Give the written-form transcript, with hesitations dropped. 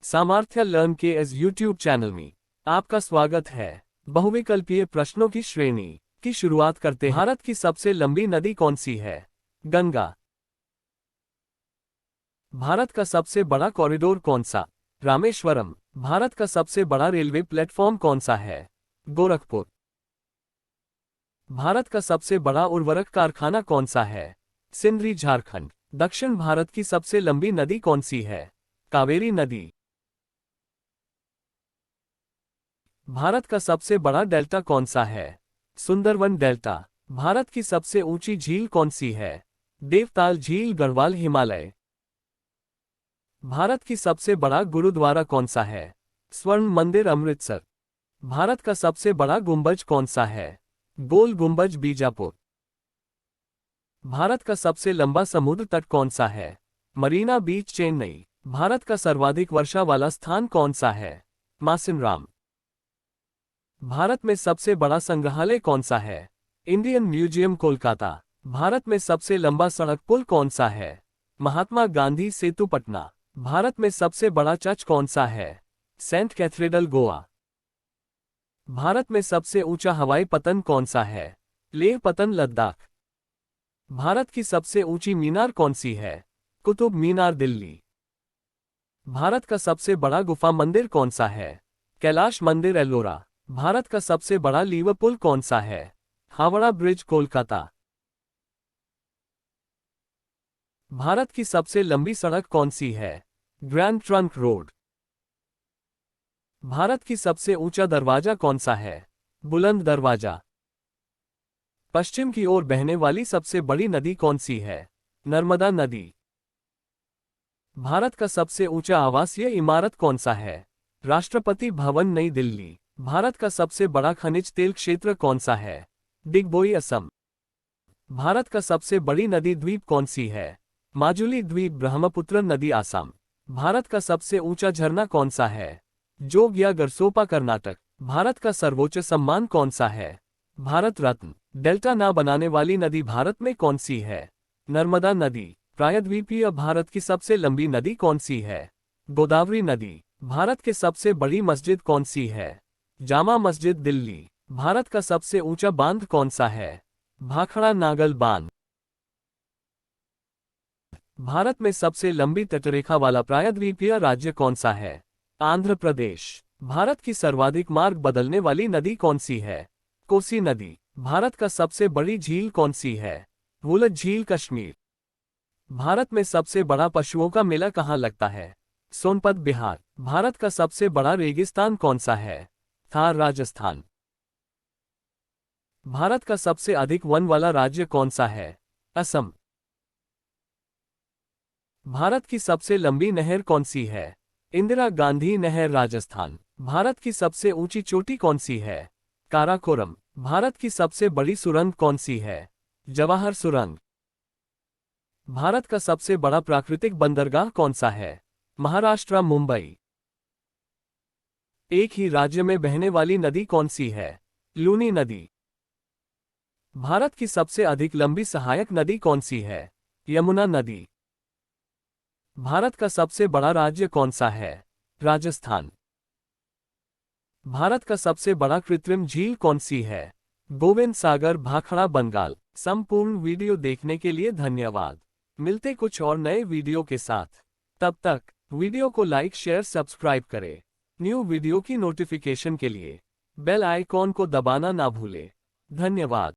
सामर्थ्य लर्न के इस यूट्यूब चैनल में आपका स्वागत है। बहुविकल्पीय प्रश्नों की श्रेणी की शुरुआत करते हैं। भारत की सबसे लंबी नदी कौन सी है? गंगा। भारत का सबसे बड़ा कॉरिडोर कौन सा? रामेश्वरम। भारत का सबसे बड़ा रेलवे प्लेटफॉर्म कौन सा है? गोरखपुर। भारत का सबसे बड़ा उर्वरक कारखाना कौन सा है? सिंदरी, झारखंड। दक्षिण भारत की सबसे लंबी नदी कौन सी है? कावेरी नदी। भारत का सबसे बड़ा डेल्टा कौन सा है? सुंदरवन डेल्टा। भारत की सबसे ऊंची झील कौन सी है? देवताल झील, गढ़वाल, हिमालय। भारत की सबसे बड़ा गुरुद्वारा कौन सा है? स्वर्ण मंदिर, अमृतसर। भारत का सबसे बड़ा गुंबज कौन सा है? गोल गुंबज, बीजापुर। भारत का सबसे लंबा समुद्र तट कौन सा है? मरीना बीच, चेन्नई। भारत का सर्वाधिक वर्षा वाला स्थान कौन सा है? मासिनराम। भारत में सबसे बड़ा संग्रहालय कौन सा है? Indian museum, Kolkata. भारत में सबसे लंबा सड़क पुल कौन सा है? महात्मा गांधी सेतु, पटना। भारत में सबसे बड़ा चर्च कौन सा है? Saint cathedral, Goa. भारत में सबसे ऊंचा हवाई पतन कौन सा है? लेह पतन, लद्दाख। भारत की सबसे ऊंची मीनार कौन सी है? कुतुब मीनार, दिल्ली। भारत का सबसे बड़ा गुफा मंदिर कौन सा है? कैलाश मंदिर, एल्लोरा। भारत का सबसे बड़ा लीवर पुल कौन सा है? हावड़ा ब्रिज, कोलकाता। भारत की सबसे लंबी सड़क कौन सी है? Grand trunk road. भारत की सबसे ऊंचा दरवाजा कौन सा है? बुलंद दरवाजा। पश्चिम की ओर बहने वाली सबसे बड़ी नदी कौन सी है? नर्मदा नदी। भारत का सबसे ऊंचा आवासीय इमारत कौन सा है? राष्ट्रपति भवन, नई दिल्ली। भारत का सबसे बड़ा खनिज तेल क्षेत्र कौन सा है? डिगबोई, असम। भारत का सबसे बड़ी नदी द्वीप कौन सी है? माजुली द्वीप, ब्रह्मपुत्र नदी, आसाम। भारत का सबसे ऊंचा झरना कौन सा है? जोग या गरसोपा, कर्नाटक। भारत का सर्वोच्च सम्मान कौन सा है? भारत रत्न। डेल्टा ना बनाने वाली नदी भारत में कौन सी है? नर्मदा नदी। प्रायद्वीपीय भारत की सबसे लंबी नदी कौन सी है? गोदावरी नदी। भारत के सबसे बड़ी मस्जिद कौन सी है? जामा मस्जिद, दिल्ली। भारत का सबसे ऊंचा बांध कौन सा है? भाखड़ा नागल बांध। भारत में सबसे लंबी तटरेखा वाला प्रायद्वीपीय राज्य कौन सा है? आंध्र प्रदेश। भारत की सर्वाधिक मार्ग बदलने वाली नदी कौन सी है? कोसी नदी। भारत का सबसे बड़ी झील कौन सी है? वुलज झील, कश्मीर। भारत में सबसे बड़ा पशुओं का मेला कहाँ लगता है? सोनपत, बिहार। भारत का सबसे बड़ा रेगिस्तान कौन सा है? थार, राजस्थान। भारत का सबसे अधिक वन वाला राज्य कौन सा है? असम। भारत की सबसे लंबी नहर कौन सी है? इंदिरा गांधी नहर, राजस्थान। भारत की सबसे ऊंची चोटी कौन सी है? काराकोरम। भारत की सबसे बड़ी सुरंग कौन सी है? जवाहर सुरंग। भारत का सबसे बड़ा प्राकृतिक बंदरगाह कौन सा है? महाराष्ट्र, मुंबई। एक ही राज्य में बहने वाली नदी कौन सी है? लूनी नदी। भारत की सबसे अधिक लंबी सहायक नदी कौन सी है? यमुना नदी। भारत का सबसे बड़ा राज्य कौन सा है? राजस्थान। भारत का सबसे बड़ा कृत्रिम झील कौन सी है? गोविंद सागर, भाखड़ा, बंगाल। संपूर्ण वीडियो देखने के लिए धन्यवाद। मिलते कुछ और नए वीडियो के साथ। तब तक वीडियो को लाइक, शेयर, सब्सक्राइब करें। न्यू वीडियो की नोटिफिकेशन के लिए बेल आइकॉन को दबाना ना भूलें। धन्यवाद।